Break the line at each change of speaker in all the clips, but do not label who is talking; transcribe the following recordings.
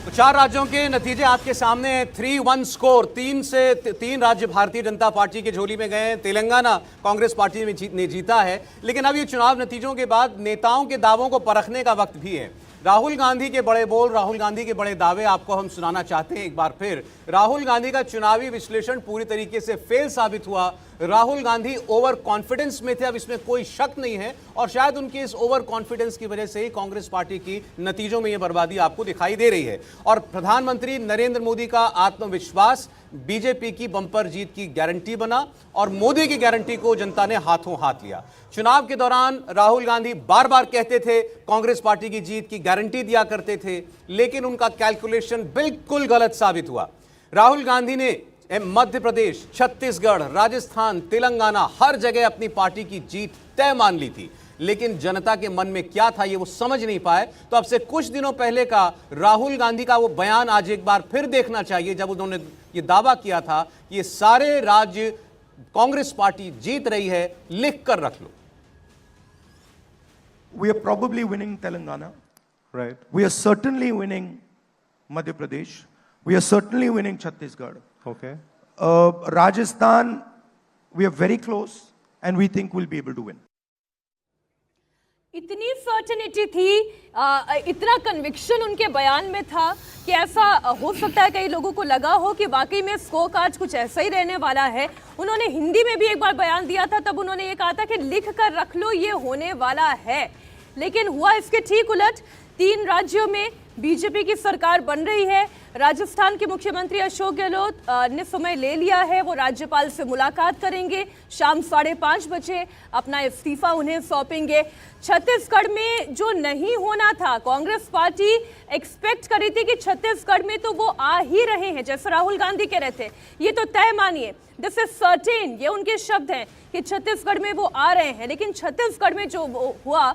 तो 4 राज्यों के नतीजे आपके सामने हैं। 3-1 स्कोर, 3 राज्य भारतीय जनता पार्टी के झोली में गए हैं। तेलंगाना कांग्रेस पार्टी ने जीता है। लेकिन अब ये चुनाव नतीजों के बाद नेताओं के दावों को परखने का वक्त भी है। राहुल गांधी के बड़े बोल, राहुल गांधी के बड़े दावे आपको हम सुनाना चाहते हैं। एक बार फिर राहुल गांधी का चुनावी विश्लेषण पूरी तरीके से फेल साबित हुआ। राहुल गांधी ओवर कॉन्फिडेंस में थे, अब इसमें कोई शक नहीं है। और शायद उनके इस ओवर कॉन्फिडेंस की वजह से ही कांग्रेस पार्टी की नतीजों में यह बर्बादी आपको दिखाई दे रही है। और प्रधानमंत्री नरेंद्र मोदी का आत्मविश्वास बीजेपी की बंपर जीत की गारंटी बना और मोदी की गारंटी को जनता ने हाथों हाथ लिया। चुनाव के दौरान राहुल गांधी बार बार कहते थे कांग्रेस पार्टी की जीत की गारंटी दिया करते थे, लेकिन उनका कैलकुलेशन बिल्कुल गलत साबित हुआ। राहुल गांधी ने मध्य प्रदेश, छत्तीसगढ़, राजस्थान, तेलंगाना हर जगह अपनी पार्टी की जीत तय मान ली थी, लेकिन जनता के मन में क्या था ये वो समझ नहीं पाए। तो अब से कुछ दिनों पहले का राहुल गांधी का वो बयान आज एक बार फिर देखना चाहिए, जब उन्होंने ये दावा किया था कि ये सारे राज्य कांग्रेस पार्टी जीत रही है। लिख कर रख लो।
We are probably winning Telangana.
Right.
We are certainly winning Madhya Pradesh. We are certainly winning Chhattisgarh.
Okay.
Rajasthan, we are very close and we think we'll be able to win.
इतनी certainty थी, इतना conviction उनके बयान में था कि ऐसा हो सकता है कई लोगों को लगा हो कि वाकई में स्कोर कार्ड कुछ ऐसा ही रहने वाला है। उन्होंने हिंदी में भी एक बार बयान दिया था, तब उन्होंने ये कहा था कि लिख कर रख लो ये होने वाला है। लेकिन हुआ इसके ठीक उलट। 3 राज्यों में बीजेपी की सरकार बन रही है। राजस्थान के मुख्यमंत्री अशोक गहलोत ने समय ले लिया है, वो राज्यपाल से मुलाकात करेंगे। शाम 5:30 बजे अपना इस्तीफा उन्हें सौंपेंगे। छत्तीसगढ़ में जो नहीं होना था, कांग्रेस पार्टी एक्सपेक्ट कर रही थी कि छत्तीसगढ़ में तो वो आ ही रहे हैं, जैसे राहुल गांधी कह रहे थे। ये तो तय मानिए, दिस इज सर्टेन, ये उनके शब्द हैं कि छत्तीसगढ़ में वो आ रहे हैं। लेकिन छत्तीसगढ़ में जो हुआ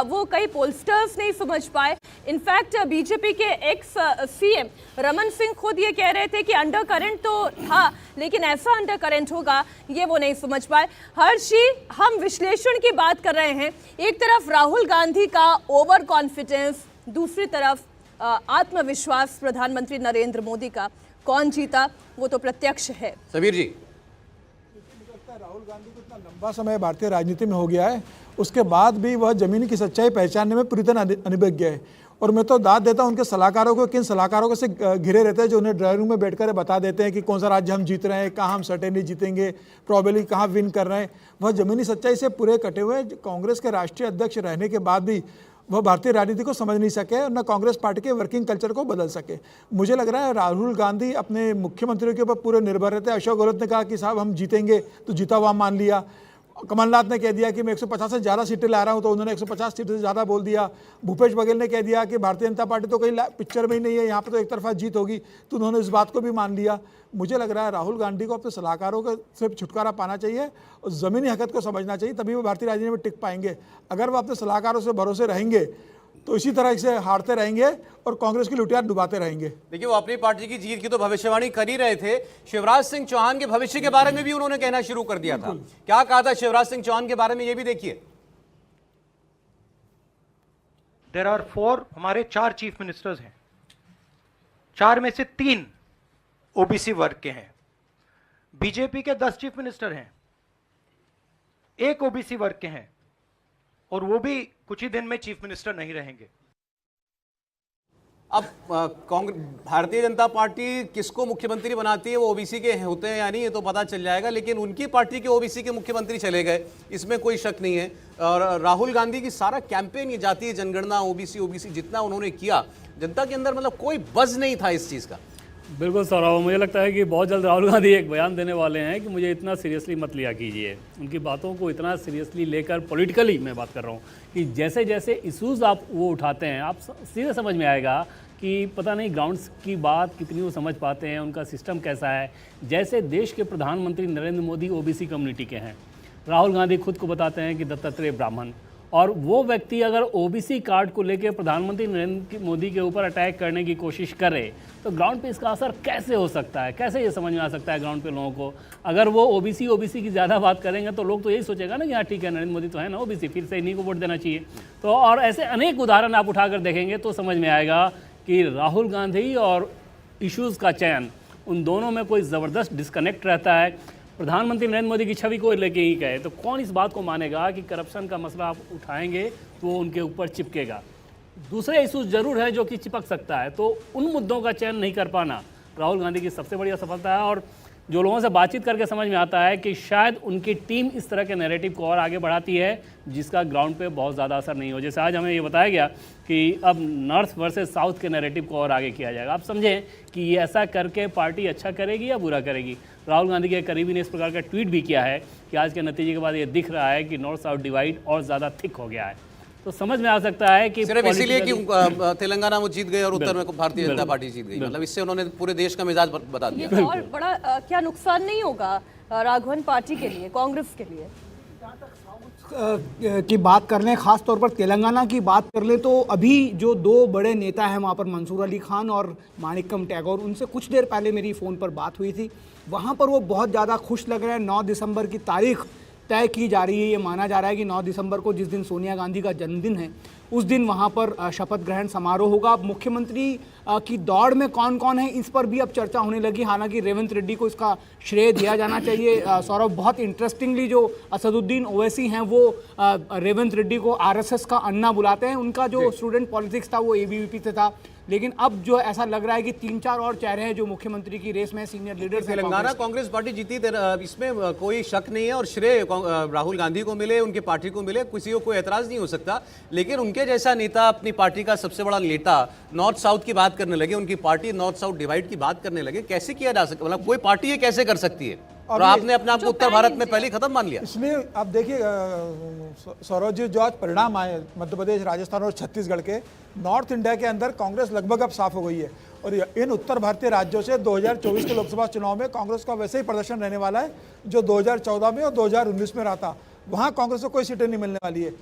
वो कई पोलस्टर्स नहीं समझ पाए। इनफैक्ट बीजेपी के एक्स सीएम रमन सिंह खुद ये कह रहे थे कि अंडर करंट तो था, लेकिन ऐसा अंडर करंट होगा ये वो नहीं समझ पाए। हर्षी, हम विश्लेषण की बात कर रहे हैं। एक तरफ राहुल गांधी का ओवर कॉन्फिडेंस, दूसरी तरफ आत्मविश्वास प्रधानमंत्री नरेंद्र मोदी का। कौन जीता वो तो प्रत्यक्ष है।
सबीर जी,
राहुल गांधी को इतना लंबा समय भारतीय राजनीति में हो गया है, उसके बाद भी वह जमीन की सच्चाई पहचानने में पूरी तरह अनिभिज्ञ है। और मैं तो दाद देता हूं उनके सलाहकारों को, किन सलाहकारों से घिरे रहते हैं जो उन्हें ड्राइंग रूम में बैठकर बता देते हैं कि कौन सा राज्य हम जीत रहे हैं, कहाँ हम सर्टेनली जीतेंगे, प्रॉबेबली कहाँ विन कर रहे हैं। वह जमीनी सच्चाई से पूरे कटे हुए। कांग्रेस के राष्ट्रीय अध्यक्ष रहने के बाद भी वह भारतीय राजनीति को समझ नहीं सके और न कांग्रेस पार्टी के वर्किंग कल्चर को बदल सके। मुझे लग रहा है राहुल गांधी अपने मुख्यमंत्रियों के ऊपर पूरे निर्भर रहते हैं। अशोक गहलोत ने कहा कि साहब हम जीतेंगे, तो जीता हुआ मान लिया। कमलनाथ ने कह दिया कि मैं 150 से ज़्यादा सीटें ला रहा हूं, तो उन्होंने 150 सीटें से ज़्यादा बोल दिया। भूपेश बघेल ने कह दिया कि भारतीय जनता पार्टी तो कहीं पिक्चर में ही नहीं है, यहाँ पर तो एक तरफा जीत होगी, तो उन्होंने इस बात को भी मान लिया। मुझे लग रहा है राहुल गांधी को अपने सलाहकारों को सिर्फ छुटकारा पाना चाहिए और ज़मीनी हकीकत को समझना चाहिए, तभी वो भारतीय राजनीति में टिक पाएंगे। अगर वो अपने सलाहकारों से भरोसे रहेंगे तो इसी तरह से हारते रहेंगे और कांग्रेस की लुटिया डुबाते रहेंगे।
देखिए, वो अपनी पार्टी की जीत की तो भविष्यवाणी कर ही रहे थे। शिवराज सिंह चौहान के भविष्य के बारे में भी उन्होंने कहना शुरू कर दिया था। क्या कहा था शिवराज सिंह चौहान के बारे में, ये भी देखिए।
देयर आर 4 हमारे 4 चीफ मिनिस्टर्स हैं, 4 में से 3 ओबीसी वर्ग के हैं। बीजेपी के 10 चीफ मिनिस्टर हैं, 1 ओबीसी वर्ग के हैं, और वो भी कुछ ही दिन में चीफ मिनिस्टर नहीं रहेंगे।
अब भारतीय जनता पार्टी किसको मुख्यमंत्री बनाती है, वो ओबीसी के होते हैं या नहीं, ये तो पता चल जाएगा। लेकिन उनकी पार्टी के ओबीसी के मुख्यमंत्री चले गए, इसमें कोई शक नहीं है। और राहुल गांधी की सारा कैंपेन, ये जातीय जनगणना, ओबीसी जितना उन्होंने किया, जनता के अंदर मतलब कोई बज़ नहीं था इस चीज़ का।
बिल्कुल सौरभ, मुझे लगता है कि बहुत जल्द राहुल गांधी एक बयान देने वाले हैं कि मुझे इतना सीरियसली मत लिया कीजिए। उनकी बातों को इतना सीरियसली लेकर, पॉलिटिकली मैं बात कर रहा हूँ, कि जैसे जैसे इश्यूज़ आप वो उठाते हैं, आप सीधे समझ में आएगा कि पता नहीं ग्राउंड्स की बात कितनी वो समझ पाते हैं, उनका सिस्टम कैसा है। जैसे देश के प्रधानमंत्री नरेंद्र मोदी ओबीसी कम्युनिटी के हैं, राहुल गांधी खुद को बताते हैं कि दत्तात्रेय ब्राह्मण, और वो व्यक्ति अगर ओबीसी कार्ड को लेकर प्रधानमंत्री नरेंद्र मोदी के ऊपर अटैक करने की कोशिश करे तो ग्राउंड पे इसका असर कैसे हो सकता है, कैसे ये समझ में आ सकता है ग्राउंड पे लोगों को। अगर वो ओबीसी की ज़्यादा बात करेंगे तो लोग तो यही सोचेगा ना कि हाँ ठीक है, नरेंद्र मोदी तो है ना ओबीसी, फिर से इन्हीं को वोट देना चाहिए। तो और ऐसे अनेक उदाहरण आप उठाकर देखेंगे तो समझ में आएगा कि राहुल गांधी और इश्यूज़ का चयन, उन दोनों में कोई ज़बरदस्त डिस्कनेक्ट रहता है। प्रधानमंत्री नरेंद्र मोदी की छवि को लेके ही कहे तो कौन इस बात को मानेगा कि करप्शन का मसला आप उठाएंगे तो वो उनके ऊपर चिपकेगा। दूसरे इशूज जरूर है जो कि चिपक सकता है, तो उन मुद्दों का चयन नहीं कर पाना राहुल गांधी की सबसे बड़ी असफलता है। और जो लोगों से बातचीत करके समझ में आता है कि शायद उनकी टीम इस तरह के नैरेटिव को और आगे बढ़ाती है जिसका ग्राउंड पे बहुत ज़्यादा असर नहीं हो। जैसे आज हमें ये बताया गया कि अब नॉर्थ वर्सेस साउथ के नैरेटिव को और आगे किया जाएगा। आप समझें कि ये ऐसा करके पार्टी अच्छा करेगी या बुरा करेगी। राहुल गांधी के करीबी ने इस प्रकार का ट्वीट भी किया है कि आज के नतीजे के बाद ये दिख रहा है कि नॉर्थ साउथ डिवाइड और ज़्यादा थिक हो गया है। तो समझ में आ सकता है कि
सिर्फ इसीलिए कि तेलंगाना वो जीत गए और उत्तर में भारतीय जनता पार्टी जीत गई, मतलब इससे उन्होंने पूरे देश का मिजाज बता दिया।
ये और बड़ा क्या नुकसान नहीं होगा राघवन पार्टी के लिए, कांग्रेस के लिए?
की बात कर लें, खास तौर पर तेलंगाना की बात कर लें, तो अभी जो दो बड़े नेता हैं वहाँ पर मंसूर अली खान और माणिक्यम टैगोर, उनसे कुछ देर पहले मेरी फ़ोन पर बात हुई थी। वहाँ पर वो बहुत ज़्यादा खुश लग रहे हैं। 9 दिसंबर की तारीख तय की जा रही है। ये माना जा रहा है कि 9 दिसंबर को, जिस दिन सोनिया गांधी का जन्मदिन है, उस दिन वहाँ पर शपथ ग्रहण समारोह होगा। अब मुख्यमंत्री की दौड़ में कौन कौन है, इस पर भी अब चर्चा होने लगी। हालांकि रेवंत रेड्डी को इसका श्रेय दिया जाना चाहिए। सौरभ, बहुत इंटरेस्टिंगली जो असदुद्दीन ओवैसी हैं वो रेवंत रेड्डी को आरएसएस का अन्ना बुलाते हैं। उनका जो स्टूडेंट पॉलिटिक्स था वो एबीवीपी से था, लेकिन अब जो ऐसा लग रहा है कि 3-4 और चेहरे हैं जो मुख्यमंत्री की रेस में सीनियर लीडर्स हैं।
तेलंगाना कांग्रेस पार्टी जीती, इसमें कोई शक नहीं है और श्रेय राहुल गांधी को मिले, उनकी पार्टी को मिले, किसी को कोई एतराज नहीं हो सकता। लेकिन उनके जैसा नेता, अपनी पार्टी का सबसे बड़ा नेता, नॉर्थ साउथ की बात करने लगे, उनकी पार्टी नॉर्थ साउथ डिवाइड की बात करने लगे, कैसे किया जा सकता? मतलब कोई पार्टी ये कैसे कर सकती है? और आपने अपने आप को उत्तर भारत में पहले खत्म मान लिया।
इसमें आप देखिए सौरभ जी, जो आज परिणाम आए मध्य प्रदेश, राजस्थान और छत्तीसगढ़ के, नॉर्थ इंडिया के अंदर कांग्रेस लगभग अब साफ हो गई है। और इन उत्तर भारतीय राज्यों से 2024 के लोकसभा चुनाव में कांग्रेस का वैसे ही प्रदर्शन रहने वाला है जो 2014 में और 2019 में रहा था। वहाँ कांग्रेस को कोई सीटें नहीं मिलने वाली है।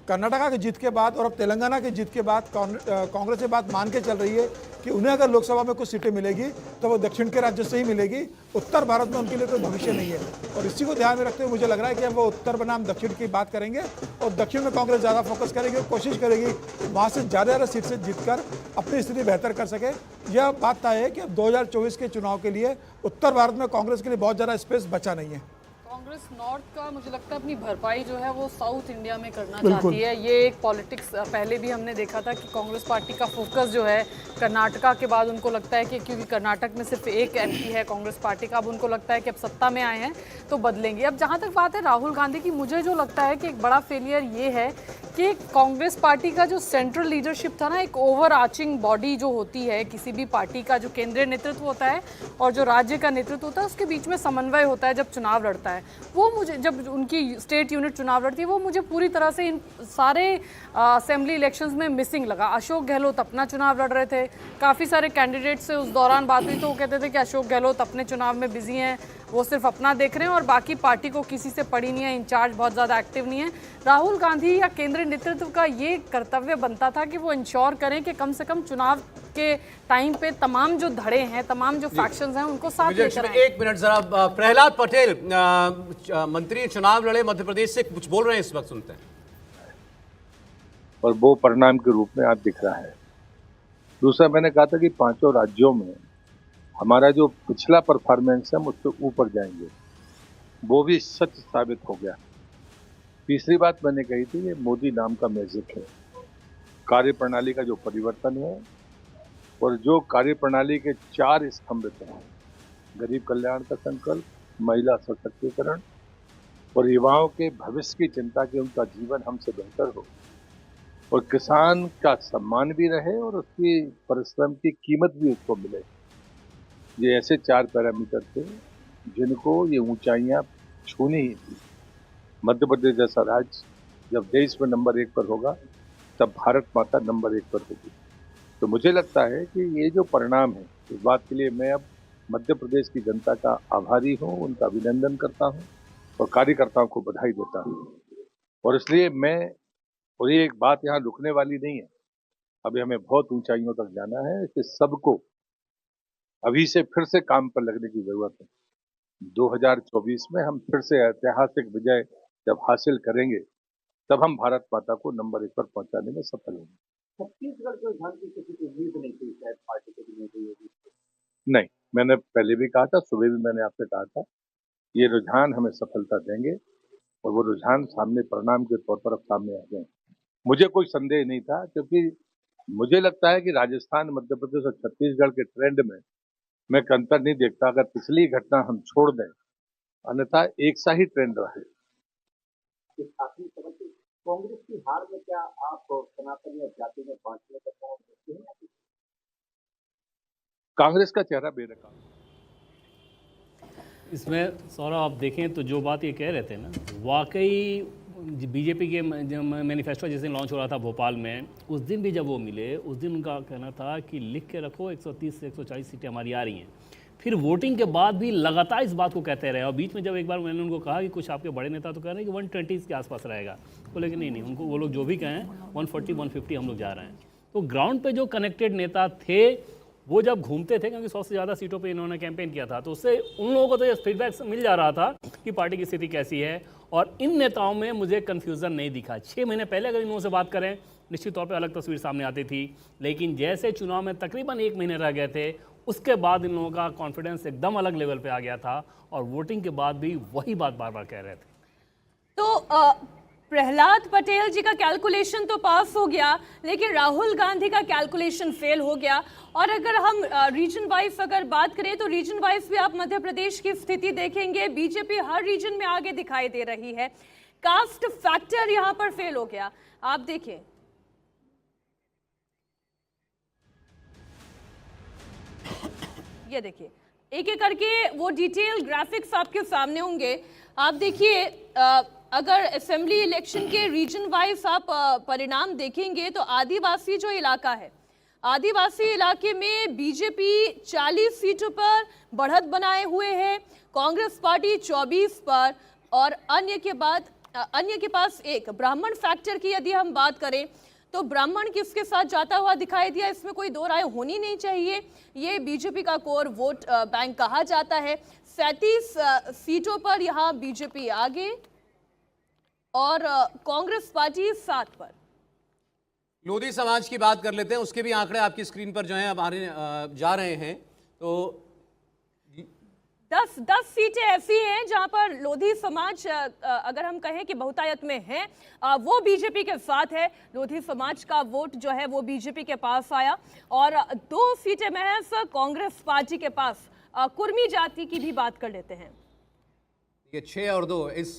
कर्नाटका की जीत के बाद और अब तेलंगाना की जीत के बाद कांग्रेस ये बात मान के चल रही है कि उन्हें अगर लोकसभा में कुछ सीटें मिलेगी तो वो दक्षिण के राज्यों से ही मिलेगी। उत्तर भारत में उनके लिए कोई भविष्य नहीं है। और इसी को ध्यान में रखते हुए मुझे लग रहा है कि अब वो उत्तर बनाम दक्षिण की बात करेंगे और दक्षिण में कांग्रेस ज़्यादा फोकस करेगी और कोशिश करेगी वहाँ से ज़्यादा सीट से जीतकर अपनी स्थिति बेहतर कर सके। यह बात तय है कि अब 2024 के चुनाव के लिए उत्तर भारत में कांग्रेस के लिए बहुत ज़्यादा स्पेस बचा नहीं है।
कांग्रेस नॉर्थ का मुझे लगता है अपनी भरपाई जो है वो साउथ इंडिया में करना चाहती है। ये एक पॉलिटिक्स पहले भी हमने देखा था कि कांग्रेस पार्टी का फोकस जो है कर्नाटका के बाद उनको लगता है कि क्योंकि कर्नाटक में सिर्फ एक एमपी है कांग्रेस पार्टी का, अब उनको लगता है कि अब सत्ता में आए हैं तो बदलेंगे। अब जहाँ तक बात है राहुल गांधी की, मुझे जो लगता है कि एक बड़ा फेलियर ये है कि कांग्रेस पार्टी का जो सेंट्रल लीडरशिप था ना, एक ओवर आर्चिंग बॉडी जो होती है किसी भी पार्टी का, जो केंद्रीय नेतृत्व होता है और जो राज्य का नेतृत्व होता है, उसके बीच में समन्वय होता है जब चुनाव लड़ता है। वो मुझे, जब उनकी स्टेट यूनिट चुनाव लड़ती है, वो मुझे पूरी तरह से इन सारे असेंबली इलेक्शंस में मिसिंग लगा। अशोक गहलोत अपना चुनाव लड़ रहे थे, काफ़ी सारे कैंडिडेट से उस दौरान बात हुई तो वो कहते थे कि अशोक गहलोत अपने चुनाव में बिजी हैं, वो सिर्फ अपना देख रहे हैं और बाकी पार्टी को किसी से पड़ी नहीं है, इंचार्ज बहुत ज़्यादा एक्टिव नहीं है। राहुल गांधी या केंद्रीय नेतृत्व का ये कर्तव्य बनता था कि वो इंश्योर करें कि कम से कम चुनाव के टाइम पे तमाम जो धड़े हैं, तमाम जो फैक्शंस हैं, उनको साथ लेकर आएं।
एक मिनट जरा, प्रहलाद पटेल मंत्री चुनाव लड़े मध्य प्रदेश से, कुछ बोल रहे हैं इस वक्त, सुनते हैं।
और वो परिणाम के रूप में आज दिख रहा है। दूसरा, मैंने कहा था कि 5 राज्यों में हमारा जो पिछला परफॉर्मेंस है मुझसे ऊपर जाएंगे, वो भी सच साबित हो गया। तीसरी बात मैंने कही थी, ये मोदी नाम का मैजिक है, कार्य प्रणाली का जो परिवर्तन है और जो कार्य प्रणाली के 4 स्तंभ हैं, गरीब कल्याण का संकल्प, महिला सशक्तिकरण और युवाओं के भविष्य की चिंता कि उनका जीवन हमसे बेहतर हो और किसान का सम्मान भी रहे और उसकी परिश्रम की कीमत भी उसको मिले। ये ऐसे 4 पैरामीटर थे जिनको ये ऊंचाइयां छूनी ही थी। मध्य प्रदेश जैसा राज्य जब देश में नंबर 1 पर होगा तब भारत माता नंबर 1 पर होगी। तो मुझे लगता है कि ये जो परिणाम है, इस बात के लिए मैं अब मध्य प्रदेश की जनता का आभारी हूँ, उनका अभिनंदन करता हूँ और कार्यकर्ताओं को बधाई देता हूँ। और इसलिए और ये एक बात यहाँ रुकने वाली नहीं है, अभी हमें बहुत ऊंचाइयों तक जाना है कि सबको अभी से फिर से काम पर लगने की जरूरत है। 2024 में हम फिर से ऐतिहासिक विजय जब हासिल करेंगे तब हम भारत माता को नंबर 1 पर पहुंचाने में सफल होंगे।
छत्तीसगढ़ के रुझान की किसी को उम्मीद नहीं थी शायद पार्टी के भी नहीं हुई।
नहीं, मैंने पहले भी कहा था, सुबह भी मैंने आपसे कहा था, ये रुझान हमें सफलता देंगे और वो रुझान सामने परिणाम के तौर पर अब सामने आ गए। मुझे कोई संदेह नहीं था, क्योंकि मुझे लगता है कि राजस्थान, मध्य प्रदेश और छत्तीसगढ़ के ट्रेंड में मैं अंतर नहीं देखता। अगर पिछली घटना हम छोड़ दें, अन्यथा एक सा ही ट्रेंड रहे।
इस आखिरी समय की कांग्रेस की हार में क्या आप सनातन या जाति में बांटने का काम करते हैं?
कांग्रेस का चेहरा बेनकाब।
इसमें सौरभ आप देखें तो जो बात ये कह रहे थे ना, वाकई बीजेपी के मैनिफेस्टो जिस दिन लॉन्च हो रहा था भोपाल में, उस दिन भी जब वो मिले, उस दिन उनका कहना था कि लिख के रखो 130 से 140 सीटें हमारी आ रही हैं। फिर वोटिंग के बाद भी लगातार इस बात को कहते रहे, और बीच में जब एक बार मैंने उनको कहा कि कुछ आपके बड़े नेता तो कह रहे हैं कि 120 के आसपास रहेगा, बोले कि नहीं, उनको वो लोग जो भी कहें 140 150 हम लोग जा रहे हैं। तो ग्राउंड पे जो कनेक्टेड नेता थे वो जब घूमते थे, क्योंकि 100 से ज़्यादा सीटों पे इन्होंने कैंपेन किया था, तो उससे उन लोगों को तो ये फीडबैक मिल जा रहा था कि पार्टी की स्थिति कैसी है। और इन नेताओं में मुझे कन्फ्यूज़न नहीं दिखा। 6 महीने पहले अगर इन लोगों से बात करें, निश्चित तौर पे अलग तस्वीर सामने आती थी, लेकिन जैसे चुनाव में तकरीबन 1 महीने रह गए थे, उसके बाद इन लोगों का कॉन्फिडेंस एकदम अलग लेवल पे आ गया था, और वोटिंग के बाद भी वही बात बार बार कह रहे थे।
तो प्रहलाद पटेल जी का कैलकुलेशन तो पास हो गया, लेकिन राहुल गांधी का कैलकुलेशन फेल हो गया। और अगर हम रीजन वाइज अगर बात करें तो रीजन वाइज भी आप मध्य प्रदेश की स्थिति देखेंगे, बीजेपी हर रीजन में आगे दिखाई दे रही है। कास्ट फैक्टर यहां पर फेल हो गया। आप देखें, ये देखिए, एक एक करके वो डिटेल ग्राफिक्स आपके सामने होंगे। आप देखिए, अगर असेंबली इलेक्शन के रीजन वाइज आप परिणाम देखेंगे तो आदिवासी जो इलाका है, आदिवासी इलाके में बीजेपी 40 सीटों पर बढ़त बनाए हुए है, कांग्रेस पार्टी 24 पर, और अन्य के पास एक। ब्राह्मण फैक्टर की यदि हम बात करें तो ब्राह्मण किसके साथ जाता हुआ दिखाई दिया, इसमें कोई दो राय होनी नहीं चाहिए। ये बीजेपी का कोर वोट बैंक कहा जाता है। 37 सीटों पर यहाँ बीजेपी आगे और कांग्रेस पार्टी 7 पर।
लोधी समाज की बात कर लेते हैं, उसके भी आंकड़े आपकी स्क्रीन पर जो है हमारे जा रहे हैं। तो
10 सीटें ऐसी हैं जहां पर लोधी समाज, अगर हम कहें कि बहुतायत में है, वो बीजेपी के साथ है। लोधी समाज का वोट जो है वो बीजेपी के पास आया, और 2 सीटें महज कांग्रेस पार्टी के पास। कुर्मी जाति की भी बात कर लेते हैं।
ये 6 और 2, इस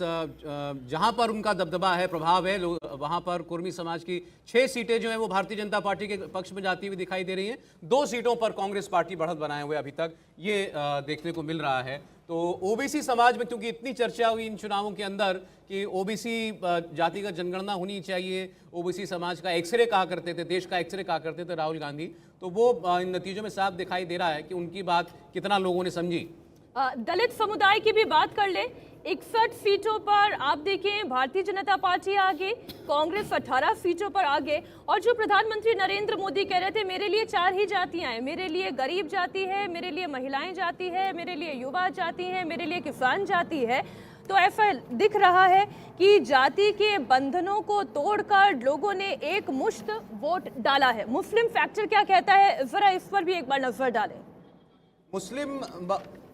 जहां पर उनका दबदबा है, प्रभाव है, वहां पर कुर्मी समाज की 6 सीटें जो हैं वो भारतीय जनता पार्टी के पक्ष में जाती हुई दिखाई दे रही हैं। 2 सीटों पर कांग्रेस पार्टी बढ़त बनाए हुए अभी तक ये देखने को मिल रहा है। तो ओबीसी समाज में क्योंकि इतनी चर्चा हुई इन चुनावों के अंदर कि ओबीसी जातिगत जनगणना होनी चाहिए, ओबीसी समाज का एक्सरे कहा करते थे, देश का एक्सरे कहा करते थे राहुल गांधी, तो वो इन नतीजों में साफ दिखाई दे रहा है कि उनकी बात कितना लोगों ने समझी।
दलित समुदाय की भी बात कर ले, 61 सीटों पर आप देखें भारतीय जनता पार्टी आगे, कांग्रेस 18 सीटों पर आगे। और जो प्रधानमंत्री नरेंद्र मोदी कह रहे थे, मेरे लिए 4 ही जातियां हैं, मेरे लिए गरीब जाति है, मेरे लिए महिलाएं जाति है, मेरे लिए युवा जाति है, मेरे लिए किसान जाति है, तो ऐसा दिख रहा है कि जाति के बंधनों को तोड़कर लोगों ने एक मुश्त वोट डाला है। मुस्लिम फैक्टर क्या कहता है, जरा इस पर भी एक बार नजर डालें।
मुस्लिम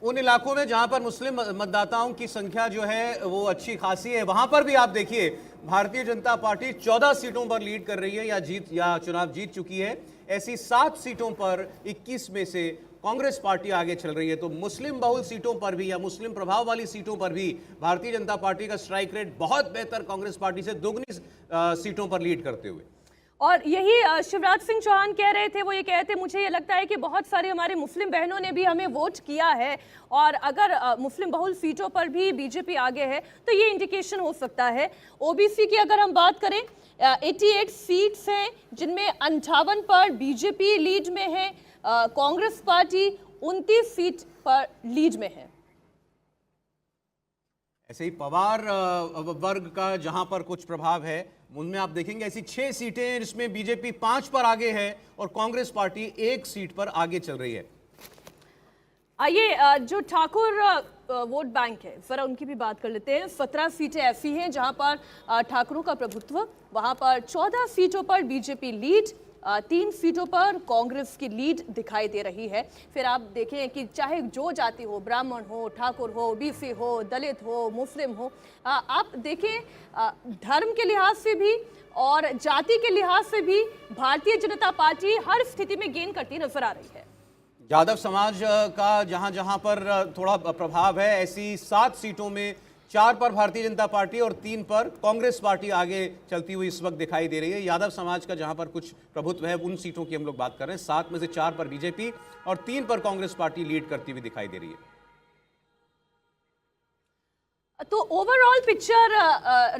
उन इलाकों में जहां पर मुस्लिम मतदाताओं की संख्या जो है वो अच्छी खासी है, वहां पर भी आप देखिए भारतीय जनता पार्टी 14 सीटों पर लीड कर रही है या चुनाव जीत चुकी है। ऐसी 7 सीटों पर 21 में से कांग्रेस पार्टी आगे चल रही है। तो मुस्लिम बहुल सीटों पर भी या मुस्लिम प्रभाव वाली सीटों पर भी भारतीय जनता पार्टी का स्ट्राइक रेट बहुत बेहतर, कांग्रेस पार्टी से दुगनी सीटों पर लीड करते हुए।
और यही शिवराज सिंह चौहान कह रहे थे, वो ये कहते मुझे ये लगता है कि बहुत सारे हमारे मुस्लिम बहनों ने भी हमें वोट किया है, और अगर मुस्लिम बहुल सीटों पर भी बीजेपी आगे है तो ये इंडिकेशन हो सकता है। ओबीसी की अगर हम बात करें, 88 सीट्स हैं जिनमें 58 पर बीजेपी लीड में है, कांग्रेस पार्टी 29 सीट पर लीड में है।
ऐसे ही पवार वर्ग का जहां पर कुछ प्रभाव है, उनमें आप देखेंगे ऐसी 6 सीटें हैं जिसमें बीजेपी 5 पर आगे है और कांग्रेस पार्टी 1 सीट पर आगे चल रही है।
आइए जो ठाकुर वोट बैंक है, जरा उनकी भी बात कर लेते हैं। 17 सीटें ऐसी हैं जहां पर ठाकुरों का प्रभुत्व, वहां पर 14 सीटों पर बीजेपी लीड, 3 सीटों पर कांग्रेस की लीड दिखाई दे रही है। फिर आप देखें कि चाहे जो जाति हो, ब्राह्मण हो, ठाकुर हो, ओबीसी हो, दलित हो, मुस्लिम हो, आप देखें धर्म के लिहाज से भी और जाति के लिहाज से भी भारतीय जनता पार्टी हर स्थिति में गेन करती नजर आ रही है।
यादव समाज का जहां जहां पर थोड़ा प्रभाव है, ऐसी 7 सीटों में 4 पर भारतीय जनता पार्टी और 3 पर कांग्रेस पार्टी आगे चलती हुई इस वक्त दिखाई दे रही है। यादव समाज का जहां पर कुछ प्रभुत्व है, उन सीटों की हम लोग बात कर रहे हैं। 7 में से 4 पर बीजेपी और 3 पर कांग्रेस पार्टी लीड करती हुई दिखाई दे रही है।
तो ओवरऑल पिक्चर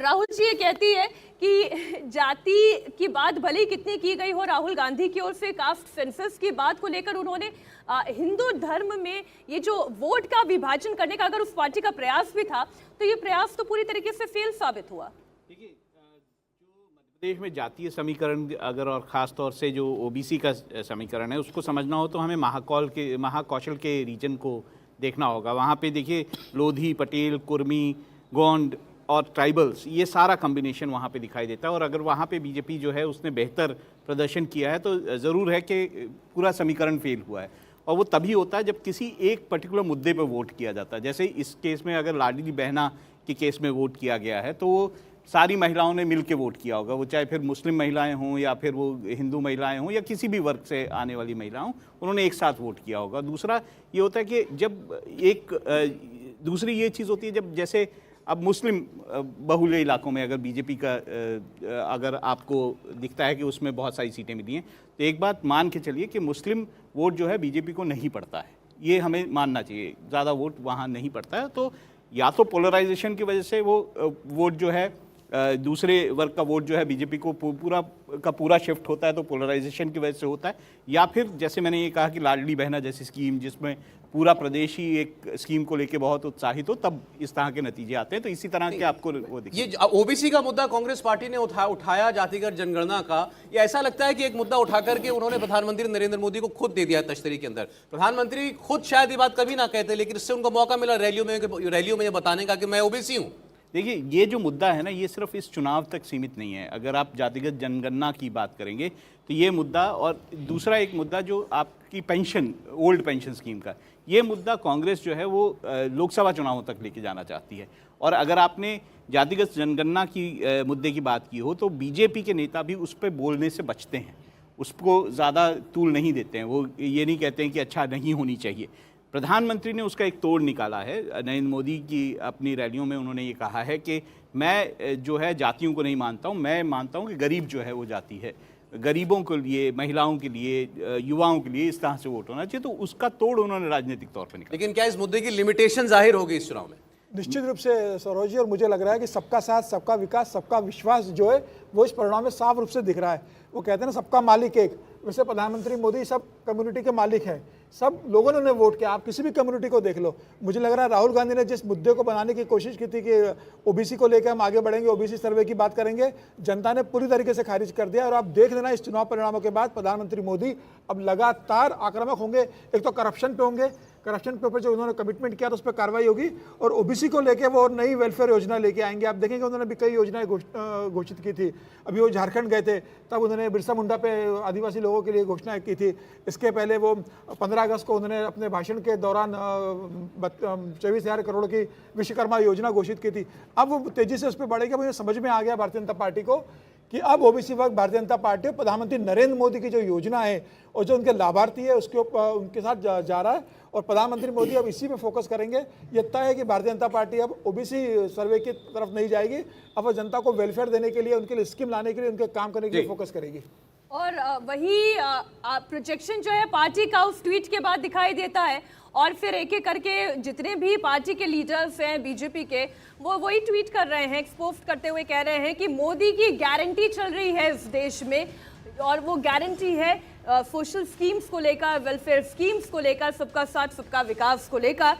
राहुल जी ये कहती है कि जाति की बात भले ही कितनी की गई हो, राहुल गांधी की ओर से कास्ट सेंसस की बात को लेकर उन्होंने हिंदू धर्म में ये जो वोट का विभाजन करने का अगर उस पार्टी का प्रयास भी था तो ये प्रयास तो पूरी तरीके से फेल साबित हुआ।
देखिए, जो मध्य प्रदेश में जातीय समीकरण अगर और ख़ास तौर से जो ओबीसी का समीकरण है उसको समझना हो तो हमें महाकौशल के रीजन को देखना होगा। वहाँ पे देखिए लोधी, पटेल, कुर्मी, गोंड और ट्राइबल्स, ये सारा कम्बिनेशन वहाँ पे दिखाई देता है। और अगर वहाँ पे बीजेपी जो है उसने बेहतर प्रदर्शन किया है तो ज़रूर है कि पूरा समीकरण फेल हुआ है। और वो तभी होता है जब किसी एक पर्टिकुलर मुद्दे पर वोट किया जाता है। जैसे इस केस में अगर लाडली बहना के केस में वोट किया गया है तो वो सारी महिलाओं ने मिल के वोट किया होगा, वो चाहे फिर मुस्लिम महिलाएं हों या फिर वो हिंदू महिलाएं हों या किसी भी वर्ग से आने वाली महिला हों, उन्होंने एक साथ वोट किया होगा। दूसरा ये होता है कि जब दूसरी ये चीज़ होती है जब जैसे अब मुस्लिम बहुल्य इलाकों में अगर बीजेपी का अगर आपको दिखता है कि उसमें बहुत सारी सीटें मिली हैं तो एक बात मान के चलिए कि मुस्लिम वोट जो है बीजेपी को नहीं पड़ता है, ये हमें मानना चाहिए। ज़्यादा वोट वहाँ नहीं पड़ता है, तो या तो पोलराइजेशन की वजह से वो वोट जो है दूसरे वर्ग का वोट जो है बीजेपी को पूरा शिफ्ट होता है, तो पोलराइजेशन की वजह से होता है, या फिर जैसे मैंने ये कहा कि लाडली बहना जैसी स्कीम जिसमें पूरा प्रदेश ही एक स्कीम को लेके बहुत उत्साहित हो, तब इस तरह के नतीजे आते हैं। तो इसी तरह के आपको वो दिखे।
ये ओबीसी का मुद्दा कांग्रेस पार्टी ने उठाया जातिगत जनगणना का, ये ऐसा लगता है कि एक मुद्दा उठा करके उन्होंने प्रधानमंत्री नरेंद्र मोदी को खुद दे दिया तश्तरी के अंदर। प्रधानमंत्री खुद शायद ये बात कभी ना कहते, लेकिन इससे उनको मौका मिला रैलियों में ये बताने का कि मैं ओबीसी हूँ।
देखिए, ये जो मुद्दा है ना, ये सिर्फ इस चुनाव तक सीमित नहीं है। अगर आप जातिगत जनगणना की बात करेंगे तो ये मुद्दा, और दूसरा एक मुद्दा जो आपकी पेंशन, ओल्ड पेंशन स्कीम का, ये मुद्दा कांग्रेस जो है वो लोकसभा चुनावों तक लेके जाना चाहती है। और अगर आपने जातिगत जनगणना की मुद्दे की बात की हो तो बीजेपी के नेता भी उस पर बोलने से बचते हैं, उसको ज़्यादा तूल नहीं देते हैं। वो ये नहीं कहते हैं कि अच्छा नहीं होनी चाहिए। प्रधानमंत्री ने उसका एक तोड़ निकाला है। नरेंद्र मोदी की अपनी रैलियों में उन्होंने ये कहा है कि मैं जो है जातियों को नहीं मानता हूँ, मैं मानता हूँ कि गरीब जो है वो जाति है, गरीबों के लिए, महिलाओं के लिए, युवाओं के लिए इस तरह से वोट होना चाहिए। तो उसका तोड़ उन्होंने राजनीतिक तौर पर निकाला।
लेकिन क्या इस मुद्दे की लिमिटेशन जाहिर होगी इस चुनाव में?
निश्चित रूप से सरोज जी, और मुझे लग रहा है कि सबका साथ, सबका विकास, सबका विश्वास जो है वो इस परिणाम में साफ रूप से दिख रहा है। वो कहते हैं ना, सबका मालिक एक, वैसे प्रधानमंत्री मोदी सब कम्युनिटी के मालिक हैं। सब लोगों ने उन्हें वोट किया, आप किसी भी कम्युनिटी को देख लो। मुझे लग रहा है राहुल गांधी ने जिस मुद्दे को बनाने की कोशिश की थी कि ओबीसी को लेकर हम आगे बढ़ेंगे, ओबीसी सर्वे की बात करेंगे, जनता ने पूरी तरीके से खारिज कर दिया। और आप देख लेना, इस चुनाव परिणामों के बाद प्रधानमंत्री मोदी अब लगातार आक्रामक होंगे। एक तो करप्शन पे होंगे, करप्शन के ऊपर जो उन्होंने कमिटमेंट किया तो उस पर कार्रवाई होगी, और ओबीसी को लेके वो नई वेलफेयर योजना लेके आएंगे। आप देखेंगे उन्होंने भी कई योजनाएं घोषित की थी। अभी वो झारखंड गए थे, तब उन्होंने बिरसा मुंडा पे आदिवासी लोगों के लिए घोषणाएं की थी। इसके पहले वो 15 अगस्त को उन्होंने अपने भाषण के दौरान 24,000 करोड़ की विश्वकर्मा योजना घोषित की थी। अब वो तेजी से उस पर बढ़ेगा। मुझे समझ में आ गया भारतीय जनता पार्टी को कि अब ओबीसी वर्ग भारतीय जनता पार्टी और प्रधानमंत्री नरेंद्र मोदी की जो योजना है और जो उनके लाभार्थी है उसके उनके साथ जा रहा है, और प्रधानमंत्री मोदी अब इसी पे फोकस करेंगे। ये तय है कि भारतीय जनता पार्टी अब ओबीसी सर्वे की तरफ नहीं जाएगी, अब वो जनता को वेलफेयर देने के लिए, उनके लिए स्कीम लाने के लिए, उनके काम करने के लिए फोकस करेगी।
और वही प्रोजेक्शन जो है पार्टी का उस ट्वीट के बाद दिखाई देता है, और फिर एक एक करके जितने भी पार्टी के लीडर्स हैं बीजेपी के, वो वही ट्वीट कर रहे हैं, एक्सपोज करते हुए कह रहे हैं कि मोदी की गारंटी चल रही है इस देश में, और वो गारंटी है सोशल स्कीम्स को लेकर, वेलफेयर स्कीम्स को लेकर, सबका साथ सबका विकास को लेकर।